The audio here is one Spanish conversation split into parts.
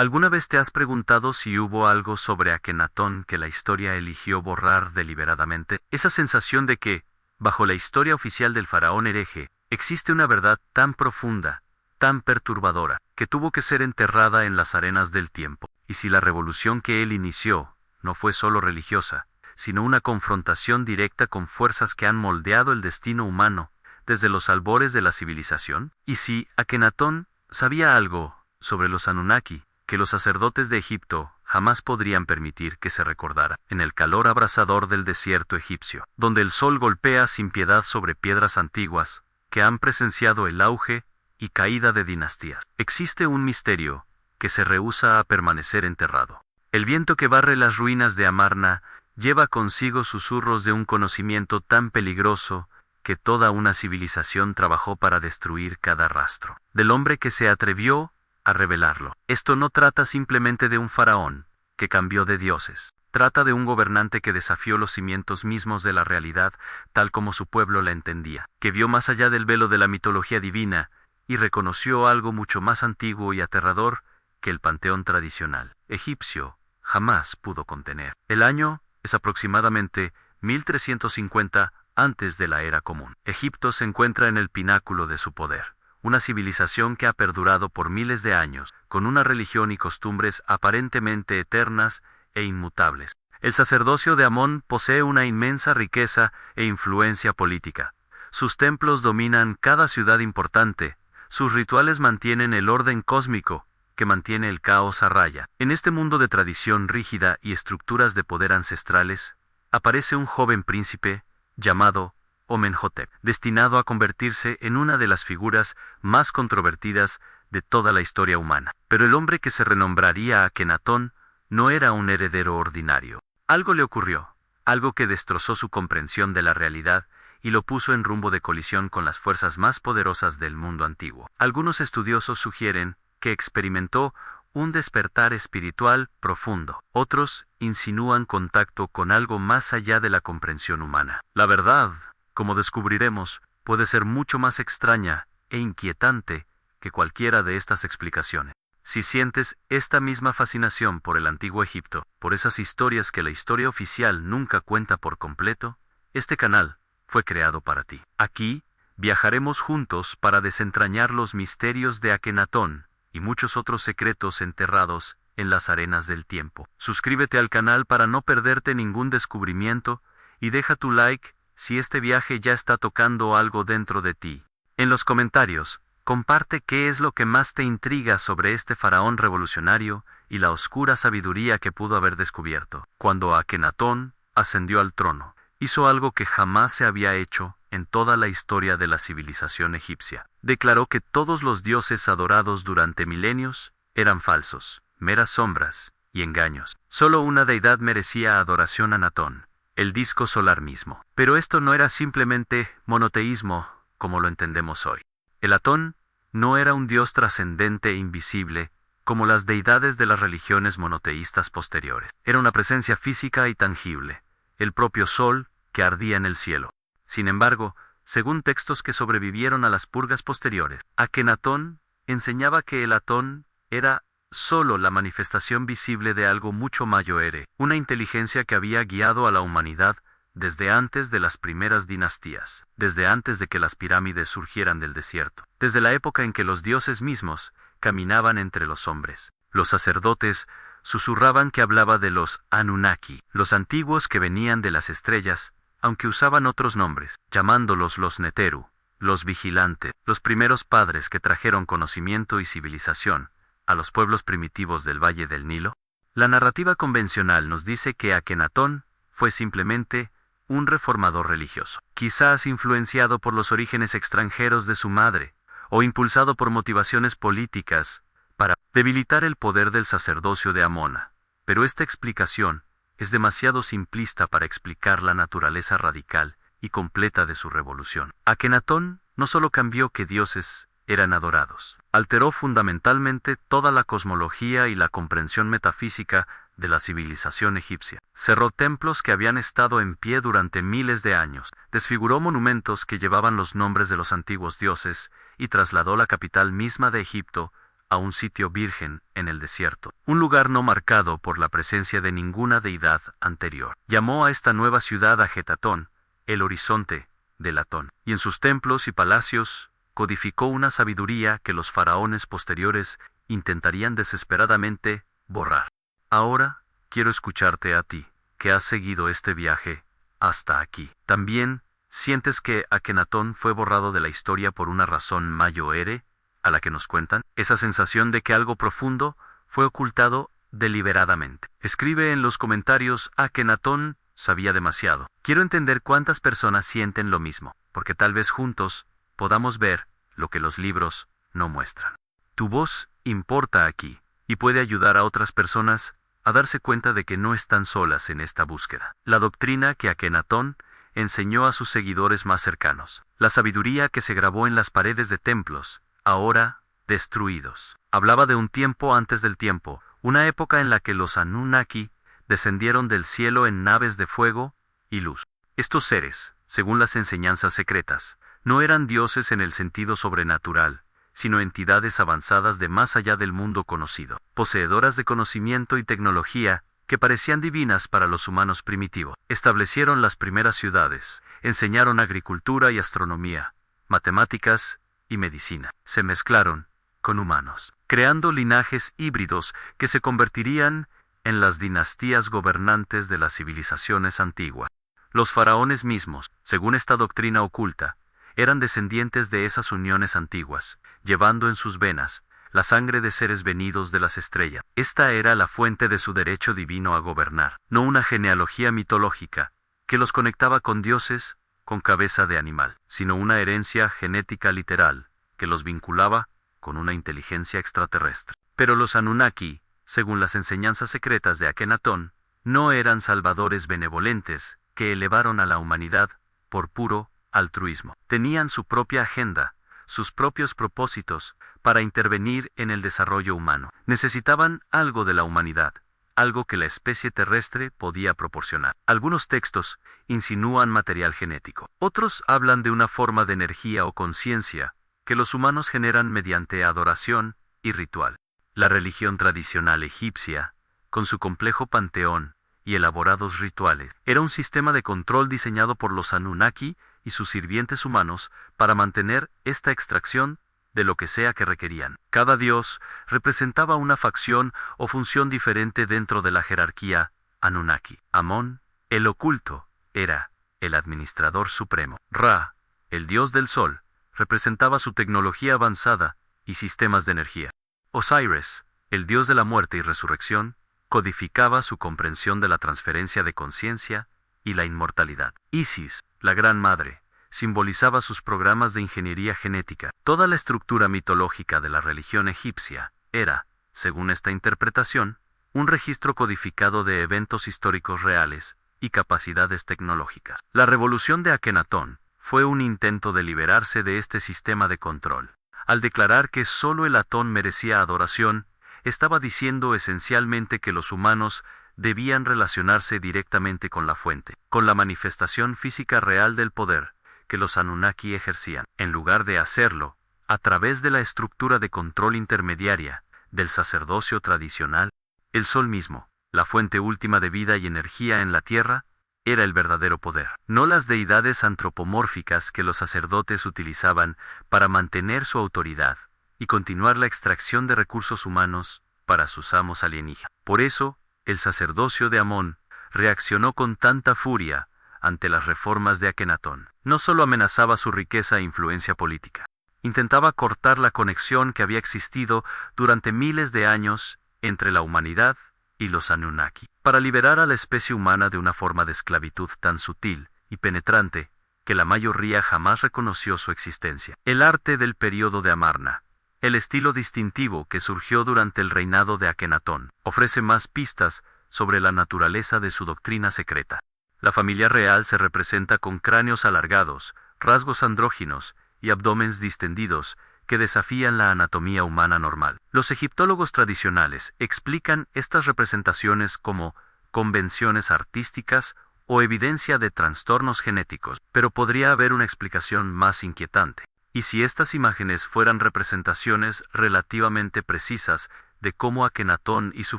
¿Alguna vez te has preguntado si hubo algo sobre Akenatón que la historia eligió borrar deliberadamente? Esa sensación de que, bajo la historia oficial del faraón hereje, existe una verdad tan profunda, tan perturbadora, que tuvo que ser enterrada en las arenas del tiempo. Y si la revolución que él inició no fue solo religiosa, sino una confrontación directa con fuerzas que han moldeado el destino humano desde los albores de la civilización, y si Akenatón sabía algo sobre los Anunnaki, que los sacerdotes de Egipto jamás podrían permitir que se recordara, en el calor abrasador del desierto egipcio, donde el sol golpea sin piedad sobre piedras antiguas, que han presenciado el auge y caída de dinastías. Existe un misterio que se rehúsa a permanecer enterrado. El viento que barre las ruinas de Amarna lleva consigo susurros de un conocimiento tan peligroso que toda una civilización trabajó para destruir cada rastro del hombre que se atrevió a revelarlo. Esto no trata simplemente de un faraón que cambió de dioses. Trata de un gobernante que desafió los cimientos mismos de la realidad tal como su pueblo la entendía, que vio más allá del velo de la mitología divina y reconoció algo mucho más antiguo y aterrador que el panteón tradicional egipcio jamás pudo contener. El año es aproximadamente 1350 antes de la era común. Egipto se encuentra en el pináculo de su poder, una civilización que ha perdurado por miles de años, con una religión y costumbres aparentemente eternas e inmutables. El sacerdocio de Amón posee una inmensa riqueza e influencia política. Sus templos dominan cada ciudad importante, sus rituales mantienen el orden cósmico, que mantiene el caos a raya. En este mundo de tradición rígida y estructuras de poder ancestrales, aparece un joven príncipe, llamado Amenhotep, destinado a convertirse en una de las figuras más controvertidas de toda la historia humana. Pero el hombre que se renombraría Akenatón no era un heredero ordinario. Algo le ocurrió, algo que destrozó su comprensión de la realidad y lo puso en rumbo de colisión con las fuerzas más poderosas del mundo antiguo. Algunos estudiosos sugieren que experimentó un despertar espiritual profundo. Otros insinúan contacto con algo más allá de la comprensión humana. La verdad, como descubriremos, puede ser mucho más extraña e inquietante que cualquiera de estas explicaciones. Si sientes esta misma fascinación por el antiguo Egipto, por esas historias que la historia oficial nunca cuenta por completo, este canal fue creado para ti. Aquí, viajaremos juntos para desentrañar los misterios de Akenatón y muchos otros secretos enterrados en las arenas del tiempo. Suscríbete al canal para no perderte ningún descubrimiento y deja tu like si este viaje ya está tocando algo dentro de ti. En los comentarios, comparte qué es lo que más te intriga sobre este faraón revolucionario y la oscura sabiduría que pudo haber descubierto. Cuando Akenatón ascendió al trono, hizo algo que jamás se había hecho en toda la historia de la civilización egipcia. Declaró que todos los dioses adorados durante milenios eran falsos, meras sombras y engaños. Solo una deidad merecía adoración: Anatón, el disco solar mismo. Pero esto no era simplemente monoteísmo como lo entendemos hoy. El Atón no era un dios trascendente e invisible como las deidades de las religiones monoteístas posteriores. Era una presencia física y tangible, el propio sol que ardía en el cielo. Sin embargo, según textos que sobrevivieron a las purgas posteriores, Akenatón enseñaba que el Atón era solo la manifestación visible de algo mucho mayor, una inteligencia que había guiado a la humanidad desde antes de las primeras dinastías, desde antes de que las pirámides surgieran del desierto, desde la época en que los dioses mismos caminaban entre los hombres. Los sacerdotes susurraban que hablaba de los Anunnaki, los antiguos que venían de las estrellas, aunque usaban otros nombres, llamándolos los Neteru, los vigilantes, los primeros padres que trajeron conocimiento y civilización a los pueblos primitivos del Valle del Nilo. La narrativa convencional nos dice que Akenatón fue simplemente un reformador religioso, quizás influenciado por los orígenes extranjeros de su madre, o impulsado por motivaciones políticas para debilitar el poder del sacerdocio de Amona. Pero esta explicación es demasiado simplista para explicar la naturaleza radical y completa de su revolución. Akenatón no solo cambió que dioses eran adorados, alteró fundamentalmente toda la cosmología y la comprensión metafísica de la civilización egipcia. Cerró templos que habían estado en pie durante miles de años, desfiguró monumentos que llevaban los nombres de los antiguos dioses y trasladó la capital misma de Egipto a un sitio virgen en el desierto, un lugar no marcado por la presencia de ninguna deidad anterior. Llamó a esta nueva ciudad Ajetatón, el horizonte del Atón, y en sus templos y palacios codificó una sabiduría que los faraones posteriores intentarían desesperadamente borrar. Ahora quiero escucharte a ti, que has seguido este viaje hasta aquí. ¿También sientes que Akenatón fue borrado de la historia por una razón mayor a la que nos cuentan? Esa sensación de que algo profundo fue ocultado deliberadamente. Escribe en los comentarios: Akenatón sabía demasiado. Quiero entender cuántas personas sienten lo mismo, porque tal vez juntos podamos ver lo que los libros no muestran. Tu voz importa aquí, y puede ayudar a otras personas a darse cuenta de que no están solas en esta búsqueda. La doctrina que Akenatón enseñó a sus seguidores más cercanos. La sabiduría que se grabó en las paredes de templos, ahora destruidos. Hablaba de un tiempo antes del tiempo, una época en la que los Anunnaki descendieron del cielo en naves de fuego y luz. Estos seres, según las enseñanzas secretas, no eran dioses en el sentido sobrenatural, sino entidades avanzadas de más allá del mundo conocido, poseedoras de conocimiento y tecnología que parecían divinas para los humanos primitivos. Establecieron las primeras ciudades, enseñaron agricultura y astronomía, matemáticas y medicina. Se mezclaron con humanos, creando linajes híbridos que se convertirían en las dinastías gobernantes de las civilizaciones antiguas. Los faraones mismos, según esta doctrina oculta, eran descendientes de esas uniones antiguas, llevando en sus venas la sangre de seres venidos de las estrellas. Esta era la fuente de su derecho divino a gobernar, no una genealogía mitológica que los conectaba con dioses con cabeza de animal, sino una herencia genética literal que los vinculaba con una inteligencia extraterrestre. Pero los Anunnaki, según las enseñanzas secretas de Akenatón, no eran salvadores benevolentes que elevaron a la humanidad por puro altruismo. Tenían su propia agenda, sus propios propósitos para intervenir en el desarrollo humano. Necesitaban algo de la humanidad, algo que la especie terrestre podía proporcionar. Algunos textos insinúan material genético. Otros hablan de una forma de energía o conciencia que los humanos generan mediante adoración y ritual. La religión tradicional egipcia, con su complejo panteón y elaborados rituales, era un sistema de control diseñado por los Anunnaki y sus sirvientes humanos para mantener esta extracción de lo que sea que requerían. Cada dios representaba una facción o función diferente dentro de la jerarquía Anunnaki. Amón, el oculto, era el administrador supremo. Ra, el dios del sol, representaba su tecnología avanzada y sistemas de energía. Osiris, el dios de la muerte y resurrección, codificaba su comprensión de la transferencia de conciencia y la inmortalidad. Isis, la Gran Madre, simbolizaba sus programas de ingeniería genética. Toda la estructura mitológica de la religión egipcia era, según esta interpretación, un registro codificado de eventos históricos reales y capacidades tecnológicas. La revolución de Akenatón fue un intento de liberarse de este sistema de control. Al declarar que solo el Atón merecía adoración, estaba diciendo esencialmente que los humanos debían relacionarse directamente con la fuente, con la manifestación física real del poder que los Anunnaki ejercían, en lugar de hacerlo a través de la estructura de control intermediaria del sacerdocio tradicional. El sol mismo, la fuente última de vida y energía en la tierra, era el verdadero poder, no las deidades antropomórficas que los sacerdotes utilizaban para mantener su autoridad y continuar la extracción de recursos humanos para sus amos alienígenas. Por eso, el sacerdocio de Amón reaccionó con tanta furia ante las reformas de Akenatón. No solo amenazaba su riqueza e influencia política, intentaba cortar la conexión que había existido durante miles de años entre la humanidad y los Anunnaki, para liberar a la especie humana de una forma de esclavitud tan sutil y penetrante que la mayoría jamás reconoció su existencia. El arte del período de Amarna, el estilo distintivo que surgió durante el reinado de Akenatón, ofrece más pistas sobre la naturaleza de su doctrina secreta. La familia real se representa con cráneos alargados, rasgos andróginos y abdómenes distendidos que desafían la anatomía humana normal. Los egiptólogos tradicionales explican estas representaciones como convenciones artísticas o evidencia de trastornos genéticos, pero podría haber una explicación más inquietante. Y si estas imágenes fueran representaciones relativamente precisas de cómo Akenatón y su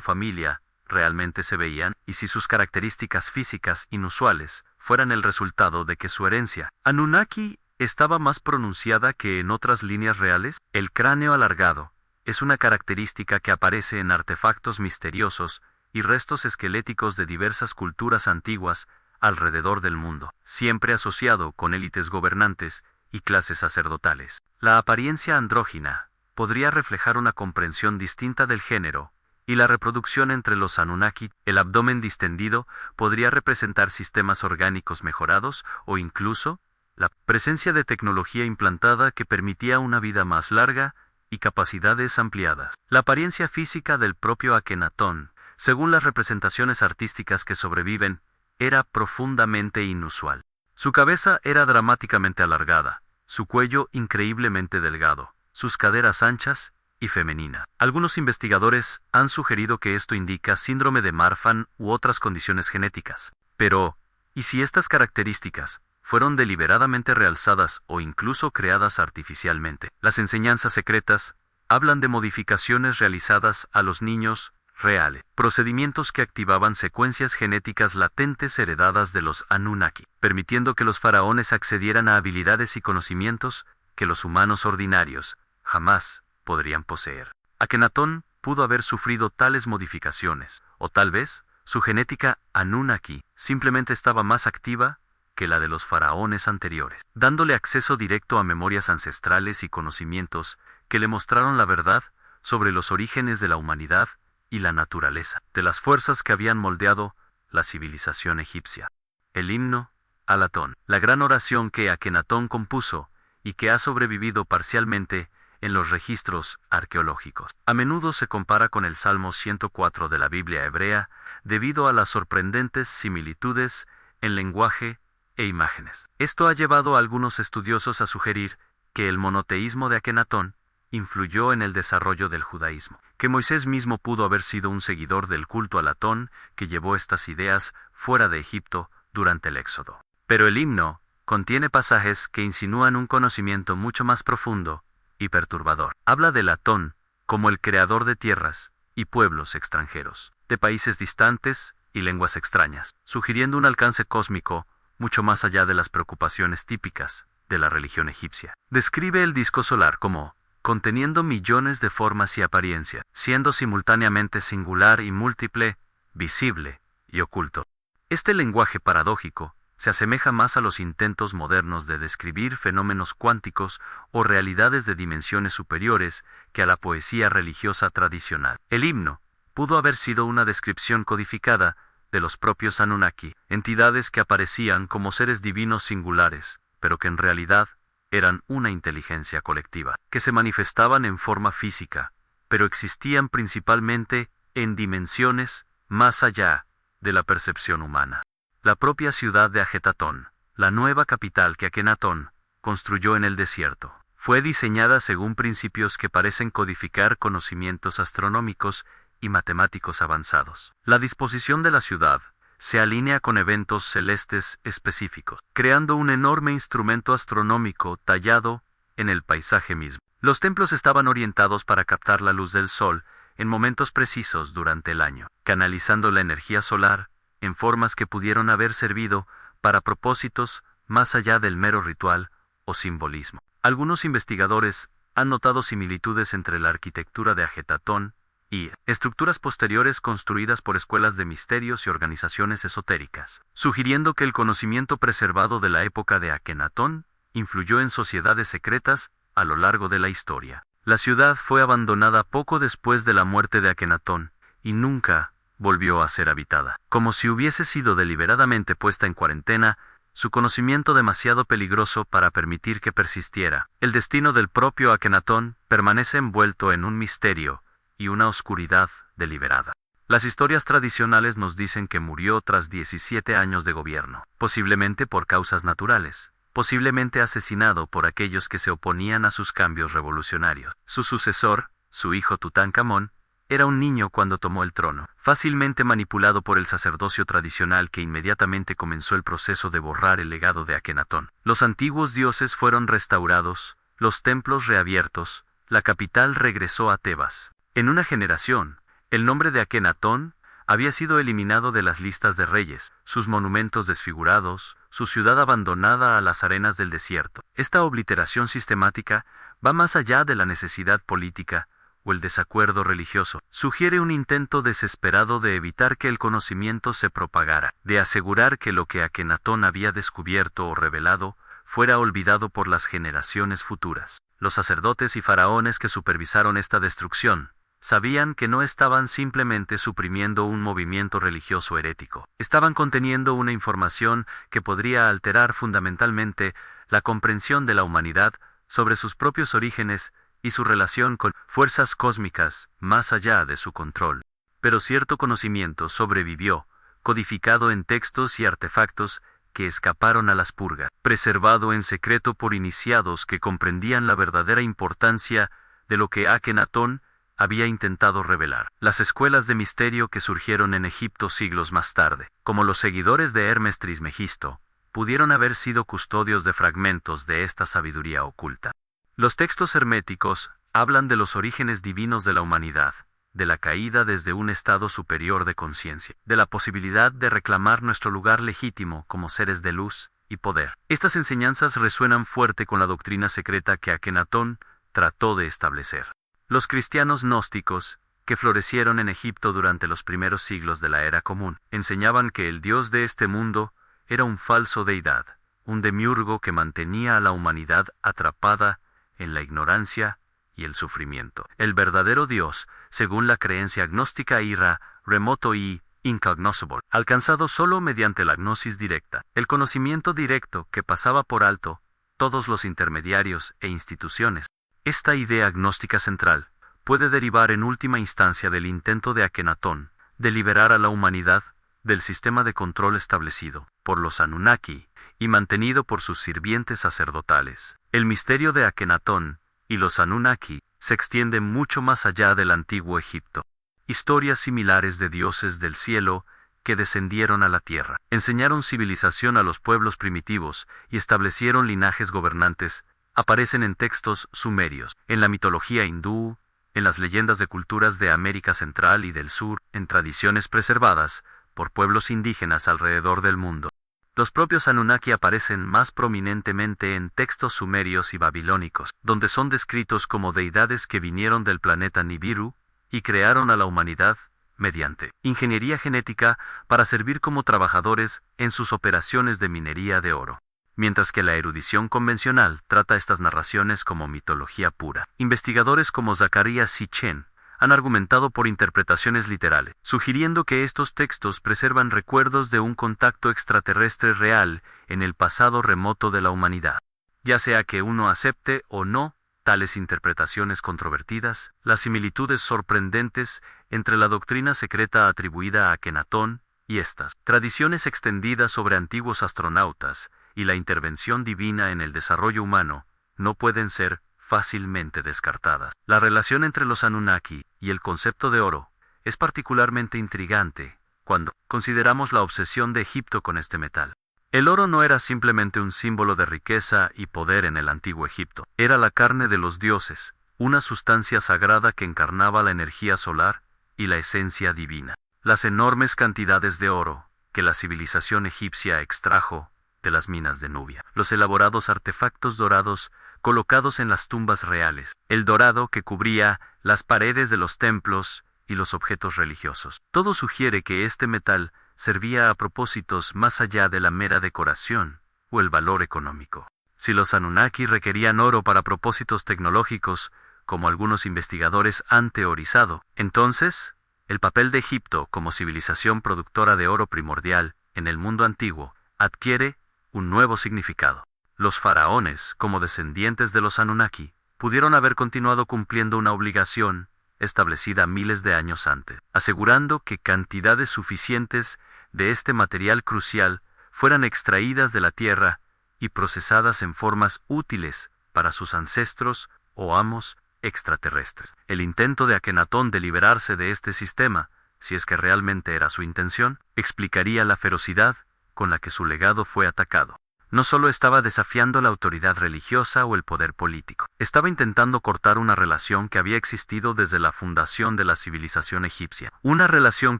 familia realmente se veían, y si sus características físicas inusuales fueran el resultado de que su herencia Anunnaki estaba más pronunciada que en otras líneas reales, el cráneo alargado es una característica que aparece en artefactos misteriosos y restos esqueléticos de diversas culturas antiguas alrededor del mundo, siempre asociado con élites gobernantes y clases sacerdotales. La apariencia andrógina podría reflejar una comprensión distinta del género y la reproducción entre los Anunnaki. El abdomen distendido podría representar sistemas orgánicos mejorados o incluso la presencia de tecnología implantada que permitía una vida más larga y capacidades ampliadas. La apariencia física del propio Akenatón, según las representaciones artísticas que sobreviven, era profundamente inusual. Su cabeza era dramáticamente alargada, su cuello increíblemente delgado, sus caderas anchas y femeninas. Algunos investigadores han sugerido que esto indica síndrome de Marfan u otras condiciones genéticas. Pero, ¿y si estas características fueron deliberadamente realzadas o incluso creadas artificialmente? Las enseñanzas secretas hablan de modificaciones realizadas a los niños reales, procedimientos que activaban secuencias genéticas latentes heredadas de los Anunnaki, permitiendo que los faraones accedieran a habilidades y conocimientos que los humanos ordinarios jamás podrían poseer. Akenatón pudo haber sufrido tales modificaciones, o tal vez su genética Anunnaki simplemente estaba más activa que la de los faraones anteriores, dándole acceso directo a memorias ancestrales y conocimientos que le mostraron la verdad sobre los orígenes de la humanidad y la naturaleza, de las fuerzas que habían moldeado la civilización egipcia. El himno Alatón, la gran oración que Akenatón compuso y que ha sobrevivido parcialmente en los registros arqueológicos. A menudo se compara con el Salmo 104 de la Biblia hebrea debido a las sorprendentes similitudes en lenguaje e imágenes. Esto ha llevado a algunos estudiosos a sugerir que el monoteísmo de Akenatón influyó en el desarrollo del judaísmo, que Moisés mismo pudo haber sido un seguidor del culto a Latón que llevó estas ideas fuera de Egipto durante el Éxodo. Pero el himno contiene pasajes que insinúan un conocimiento mucho más profundo y perturbador. Habla de Latón como el creador de tierras y pueblos extranjeros, de países distantes y lenguas extrañas, sugiriendo un alcance cósmico mucho más allá de las preocupaciones típicas de la religión egipcia. Describe el disco solar como conteniendo millones de formas y apariencia, siendo simultáneamente singular y múltiple, visible y oculto. Este lenguaje paradójico se asemeja más a los intentos modernos de describir fenómenos cuánticos o realidades de dimensiones superiores que a la poesía religiosa tradicional. El himno pudo haber sido una descripción codificada de los propios Anunnaki, entidades que aparecían como seres divinos singulares, pero que en realidad eran una inteligencia colectiva, que se manifestaban en forma física, pero existían principalmente en dimensiones más allá de la percepción humana. La propia ciudad de Ajetatón, la nueva capital que Akenatón construyó en el desierto, fue diseñada según principios que parecen codificar conocimientos astronómicos y matemáticos avanzados. La disposición de la ciudad se alinea con eventos celestes específicos, creando un enorme instrumento astronómico tallado en el paisaje mismo. Los templos estaban orientados para captar la luz del sol en momentos precisos durante el año, canalizando la energía solar en formas que pudieron haber servido para propósitos más allá del mero ritual o simbolismo. Algunos investigadores han notado similitudes entre la arquitectura de Ajetatón y estructuras posteriores construidas por escuelas de misterios y organizaciones esotéricas, sugiriendo que el conocimiento preservado de la época de Akenatón influyó en sociedades secretas a lo largo de la historia. La ciudad fue abandonada poco después de la muerte de Akenatón y nunca volvió a ser habitada. Como si hubiese sido deliberadamente puesta en cuarentena, su conocimiento demasiado peligroso para permitir que persistiera. El destino del propio Akenatón permanece envuelto en un misterio y una oscuridad deliberada. Las historias tradicionales nos dicen que murió tras 17 años de gobierno, posiblemente por causas naturales, posiblemente asesinado por aquellos que se oponían a sus cambios revolucionarios. Su sucesor, su hijo Tutankamón, era un niño cuando tomó el trono, fácilmente manipulado por el sacerdocio tradicional que inmediatamente comenzó el proceso de borrar el legado de Akenatón. Los antiguos dioses fueron restaurados, los templos reabiertos, la capital regresó a Tebas. En una generación, el nombre de Akenatón había sido eliminado de las listas de reyes, sus monumentos desfigurados, su ciudad abandonada a las arenas del desierto. Esta obliteración sistemática va más allá de la necesidad política o el desacuerdo religioso. Sugiere un intento desesperado de evitar que el conocimiento se propagara, de asegurar que lo que Akenatón había descubierto o revelado fuera olvidado por las generaciones futuras. Los sacerdotes y faraones que supervisaron esta destrucción sabían que no estaban simplemente suprimiendo un movimiento religioso herético. Estaban conteniendo una información que podría alterar fundamentalmente la comprensión de la humanidad sobre sus propios orígenes y su relación con fuerzas cósmicas más allá de su control. Pero cierto conocimiento sobrevivió, codificado en textos y artefactos que escaparon a las purgas, preservado en secreto por iniciados que comprendían la verdadera importancia de lo que Akenatón había intentado revelar. Las escuelas de misterio que surgieron en Egipto siglos más tarde, como los seguidores de Hermes Trismegisto, pudieron haber sido custodios de fragmentos de esta sabiduría oculta. Los textos herméticos hablan de los orígenes divinos de la humanidad, de la caída desde un estado superior de conciencia, de la posibilidad de reclamar nuestro lugar legítimo como seres de luz y poder. Estas enseñanzas resuenan fuerte con la doctrina secreta que Akenatón trató de establecer. Los cristianos gnósticos, que florecieron en Egipto durante los primeros siglos de la era común, enseñaban que el Dios de este mundo era un falso deidad, un demiurgo que mantenía a la humanidad atrapada en la ignorancia y el sufrimiento. El verdadero Dios, según la creencia gnóstica, era remoto y incognoscible, alcanzado solo mediante la gnosis directa, el conocimiento directo que pasaba por alto todos los intermediarios e instituciones. Esta idea gnóstica central puede derivar en última instancia del intento de Akenatón de liberar a la humanidad del sistema de control establecido por los Anunnaki y mantenido por sus sirvientes sacerdotales. El misterio de Akenatón y los Anunnaki se extiende mucho más allá del antiguo Egipto. Historias similares de dioses del cielo que descendieron a la tierra, enseñaron civilización a los pueblos primitivos y establecieron linajes gobernantes, aparecen en textos sumerios, en la mitología hindú, en las leyendas de culturas de América Central y del Sur, en tradiciones preservadas por pueblos indígenas alrededor del mundo. Los propios Anunnaki aparecen más prominentemente en textos sumerios y babilónicos, donde son descritos como deidades que vinieron del planeta Nibiru y crearon a la humanidad mediante ingeniería genética para servir como trabajadores en sus operaciones de minería de oro. Mientras que la erudición convencional trata estas narraciones como mitología pura. Investigadores como Zacharias Sitchin han argumentado por interpretaciones literales, sugiriendo que estos textos preservan recuerdos de un contacto extraterrestre real en el pasado remoto de la humanidad. Ya sea que uno acepte o no tales interpretaciones controvertidas, las similitudes sorprendentes entre la doctrina secreta atribuida a Akenatón y estas tradiciones extendidas sobre antiguos astronautas y la intervención divina en el desarrollo humano, no pueden ser fácilmente descartadas. La relación entre los Anunnaki y el concepto de oro es particularmente intrigante cuando consideramos la obsesión de Egipto con este metal. El oro no era simplemente un símbolo de riqueza y poder en el antiguo Egipto, era la carne de los dioses, una sustancia sagrada que encarnaba la energía solar y la esencia divina. Las enormes cantidades de oro que la civilización egipcia extrajo de las minas de Nubia, los elaborados artefactos dorados colocados en las tumbas reales, el dorado que cubría las paredes de los templos y los objetos religiosos. Todo sugiere que este metal servía a propósitos más allá de la mera decoración o el valor económico. Si los Anunnaki requerían oro para propósitos tecnológicos, como algunos investigadores han teorizado, entonces, el papel de Egipto como civilización productora de oro primordial en el mundo antiguo adquiere un nuevo significado. Los faraones, como descendientes de los Anunnaki, pudieron haber continuado cumpliendo una obligación establecida miles de años antes, asegurando que cantidades suficientes de este material crucial fueran extraídas de la tierra y procesadas en formas útiles para sus ancestros o amos extraterrestres. El intento de Akenatón de liberarse de este sistema, si es que realmente era su intención, explicaría la ferocidad con la que su legado fue atacado. no solo estaba desafiando la autoridad religiosa o el poder político, estaba intentando cortar una relación que había existido desde la fundación de la civilización egipcia, una relación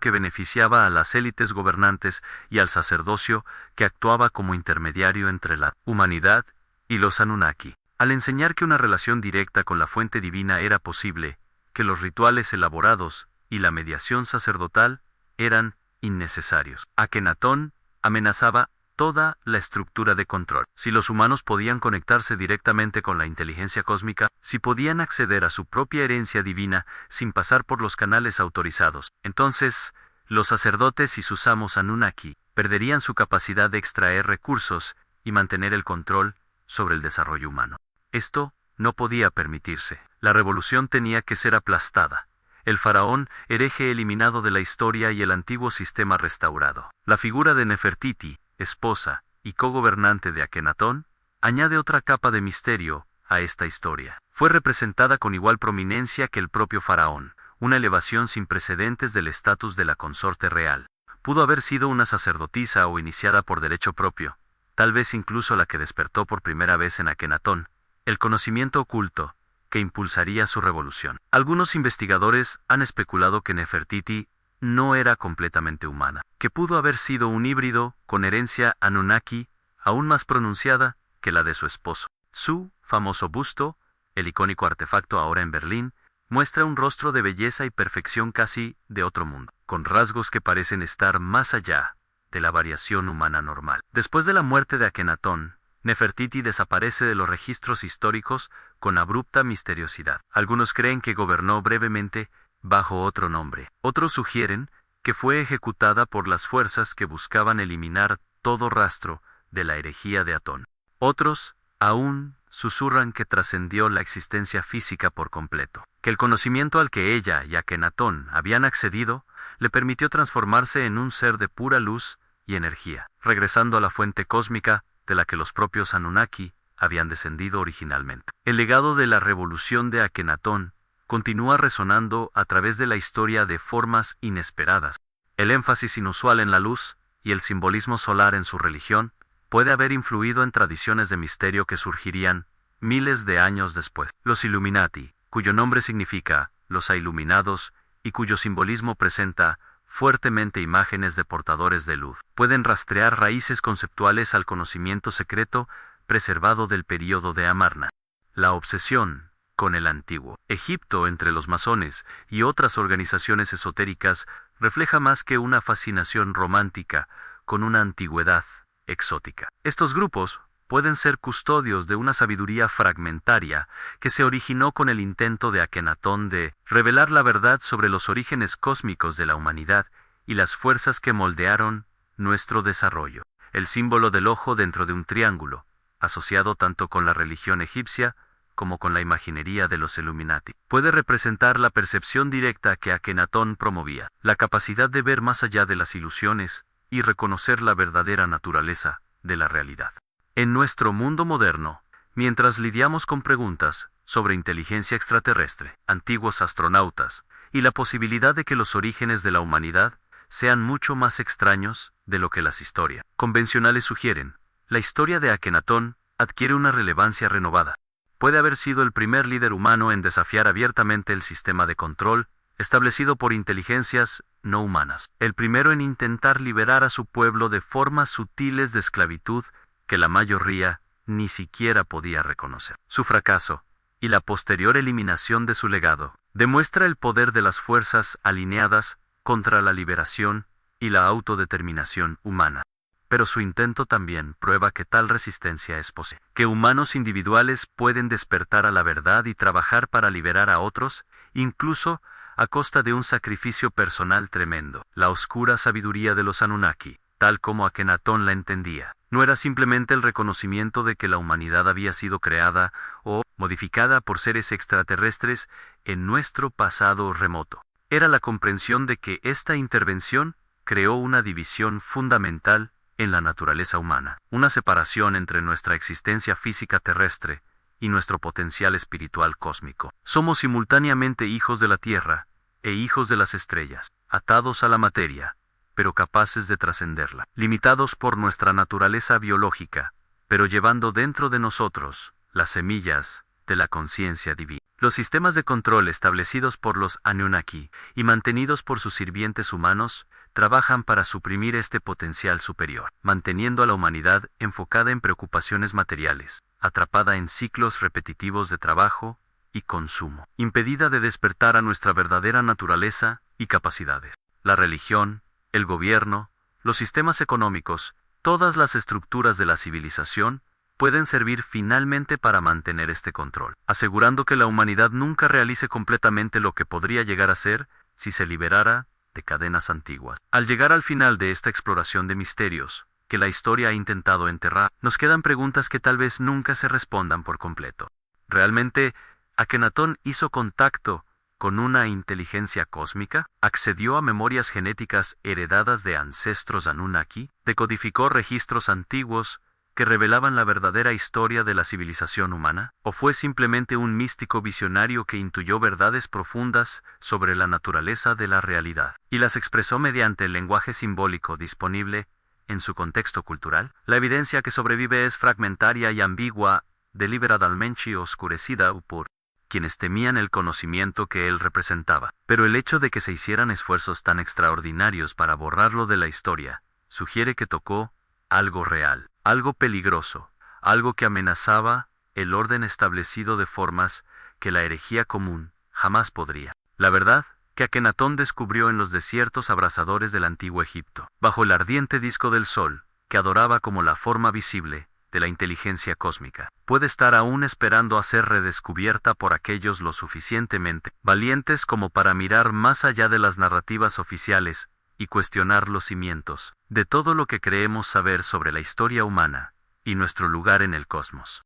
que beneficiaba a las élites gobernantes y al sacerdocio que actuaba como intermediario entre la humanidad y los Anunnaki. Al enseñar que una relación directa con la fuente divina era posible, que los rituales elaborados y la mediación sacerdotal eran innecesarios, Akenatón amenazaba toda la estructura de control. Si los humanos podían conectarse directamente con la inteligencia cósmica, si podían acceder a su propia herencia divina sin pasar por los canales autorizados, entonces los sacerdotes y sus amos Anunnaki perderían su capacidad de extraer recursos y mantener el control sobre el desarrollo humano. Esto no podía permitirse. La revolución tenía que ser aplastada. El faraón hereje eliminado de la historia y el antiguo sistema restaurado. La figura de Nefertiti, esposa y cogobernante de Akenatón, añade otra capa de misterio a esta historia. Fue representada con igual prominencia que el propio faraón, una elevación sin precedentes del estatus de la consorte real. Pudo haber sido una sacerdotisa o iniciada por derecho propio, tal vez incluso la que despertó por primera vez en Akenatón el conocimiento oculto que impulsaría su revolución. Algunos investigadores han especulado que Nefertiti no era completamente humana, que pudo haber sido un híbrido con herencia Anunnaki aún más pronunciada que la de su esposo. Su famoso busto, el icónico artefacto ahora en Berlín, muestra un rostro de belleza y perfección casi de otro mundo, con rasgos que parecen estar más allá de la variación humana normal. Después de la muerte de Akenatón, Nefertiti desaparece de los registros históricos con abrupta misteriosidad. Algunos creen que gobernó brevemente bajo otro nombre. Otros sugieren que fue ejecutada por las fuerzas que buscaban eliminar todo rastro de la herejía de Atón. Otros aún susurran que trascendió la existencia física por completo, que el conocimiento al que ella y Akenatón habían accedido le permitió transformarse en un ser de pura luz y energía, regresando a la fuente cósmica de la que los propios Anunnaki habían descendido originalmente. El legado de la revolución de Akenatón continúa resonando a través de la historia de formas inesperadas. El énfasis inusual en la luz y el simbolismo solar en su religión puede haber influido en tradiciones de misterio que surgirían miles de años después. Los Illuminati, cuyo nombre significa los iluminados y cuyo simbolismo presenta fuertemente imágenes de portadores de luz, pueden rastrear raíces conceptuales al conocimiento secreto preservado del período de Amarna. La obsesión con el antiguo Egipto entre los masones y otras organizaciones esotéricas refleja más que una fascinación romántica con una antigüedad exótica. Estos grupos pueden ser custodios de una sabiduría fragmentaria que se originó con el intento de Akenatón de revelar la verdad sobre los orígenes cósmicos de la humanidad y las fuerzas que moldearon nuestro desarrollo. El símbolo del ojo dentro de un triángulo, asociado tanto con la religión egipcia como con la imaginería de los Illuminati, puede representar la percepción directa que Akenatón promovía, la capacidad de ver más allá de las ilusiones y reconocer la verdadera naturaleza de la realidad. En nuestro mundo moderno, mientras lidiamos con preguntas sobre inteligencia extraterrestre, antiguos astronautas y la posibilidad de que los orígenes de la humanidad sean mucho más extraños de lo que las historias convencionales sugieren, la historia de Akenatón adquiere una relevancia renovada. Puede haber sido el primer líder humano en desafiar abiertamente el sistema de control establecido por inteligencias no humanas, el primero en intentar liberar a su pueblo de formas sutiles de esclavitud que la mayoría ni siquiera podía reconocer. Su fracaso, y la posterior eliminación de su legado, demuestra el poder de las fuerzas alineadas contra la liberación y la autodeterminación humana. Pero su intento también prueba que tal resistencia es posible, que humanos individuales pueden despertar a la verdad y trabajar para liberar a otros, incluso a costa de un sacrificio personal tremendo. La oscura sabiduría de los Anunnaki, tal como Akenatón la entendía, no era simplemente el reconocimiento de que la humanidad había sido creada o modificada por seres extraterrestres en nuestro pasado remoto. Era la comprensión de que esta intervención creó una división fundamental en la naturaleza humana, una separación entre nuestra existencia física terrestre y nuestro potencial espiritual cósmico. Somos simultáneamente hijos de la tierra e hijos de las estrellas, atados a la materia, pero capaces de trascenderla, limitados por nuestra naturaleza biológica, pero llevando dentro de nosotros las semillas de la conciencia divina. Los sistemas de control establecidos por los Anunnaki y mantenidos por sus sirvientes humanos trabajan para suprimir este potencial superior, manteniendo a la humanidad enfocada en preocupaciones materiales, atrapada en ciclos repetitivos de trabajo y consumo, impedida de despertar a nuestra verdadera naturaleza y capacidades. La religión, el gobierno, los sistemas económicos, todas las estructuras de la civilización pueden servir finalmente para mantener este control, asegurando que la humanidad nunca realice completamente lo que podría llegar a ser si se liberara de cadenas antiguas. Al llegar al final de esta exploración de misterios, que la historia ha intentado enterrar, nos quedan preguntas que tal vez nunca se respondan por completo. ¿Realmente Akenatón hizo contacto con una inteligencia cósmica? ¿Accedió a memorias genéticas heredadas de ancestros Anunnaki? ¿Decodificó registros antiguos que revelaban la verdadera historia de la civilización humana? ¿O fue simplemente un místico visionario que intuyó verdades profundas sobre la naturaleza de la realidad y las expresó mediante el lenguaje simbólico disponible en su contexto cultural? La evidencia que sobrevive es fragmentaria y ambigua, deliberadamente oscurecida por quienes temían el conocimiento que él representaba. Pero el hecho de que se hicieran esfuerzos tan extraordinarios para borrarlo de la historia sugiere que tocó algo real, algo peligroso, algo que amenazaba el orden establecido de formas que la herejía común jamás podría. La verdad que Akenatón descubrió en los desiertos abrasadores del antiguo Egipto, bajo el ardiente disco del sol, que adoraba como la forma visible de la inteligencia cósmica, puede estar aún esperando a ser redescubierta por aquellos lo suficientemente valientes como para mirar más allá de las narrativas oficiales y cuestionar los cimientos de todo lo que creemos saber sobre la historia humana y nuestro lugar en el cosmos.